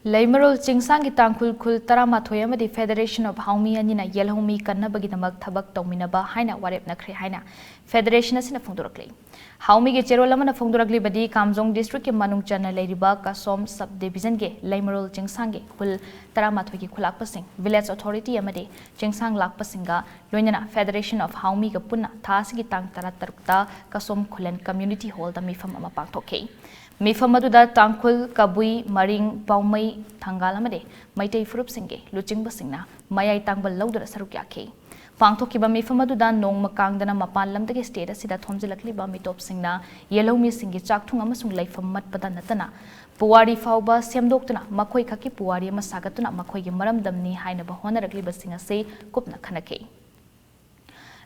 Leimarol Chingsang Tangkhul Khul Taramathoy amadi Federation of Haomee Anina Yelhomi Kannabaginamak Thabak Tauminaba Haina Warepnakhre Haina Federation asina Fongdorakli. Haomee ge Cherolamana Fongdorakli badi Kamjong District ke Manung Chana Leiriba Kasom Sub Division ge Leimarol Chingsang ge Khul Taramathoy ki Khulakpasing Village Authority amadi Chingsang Lakpasinga Loinana Federation of Haomee Punna Thasigi Tang Taratarukta Kasom Khulen Community Hall da mifam ama pangthokhe. Mifam aduda Tangkhul Kabui Maring Paumai Thangalamade Maitei Furup Singe Luching Basingna Mayai Tangbal Lauda Sarukyake Pangthokiba mifam aduda Nong Makangdana Mapan Lamdage State Sida Thomjilakliba Mitop Singna Yelhomi Singe Chakthung amasung Laifam Matpada Natana Puwari Fauba Semdoktuna Makoi Kaki Puwari Masagatuna Makoi ge Maram Damni Haina Honarakliba Singa se Kupna Khanake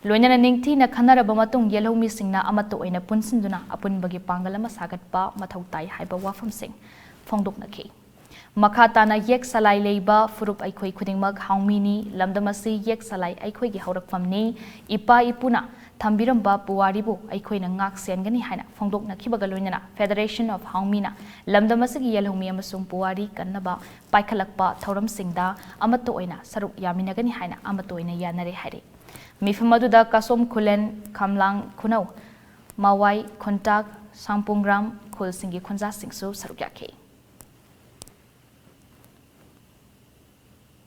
Loinana Ningti na Khanaraba matung Yelhomi Singna amato oina punsinduna apunbagi pangalama sagatpa mathautai haiba wafam sing Fongdoknakhe Makhatana yek salai leiba furup aikhoi khudingmak Haomee lamdamasi yek salai aikhoi gi haurakfamni ipa ipuna thambiramba puwaribu aikhoi na ngak sengani haina Fongdoknakhibaga loinana Federation of Haomee na lamdamasi gi Yelhomi amasung puwari kannaba paikhalakpa thauram singda amato oina saruk yaminagani haina amato oina yanare haire Mifamaduda Kasom Khulen Kamlang Khunau Mawai Kontak Sangpungram Khul Singi Khunja Singsu Sarukyake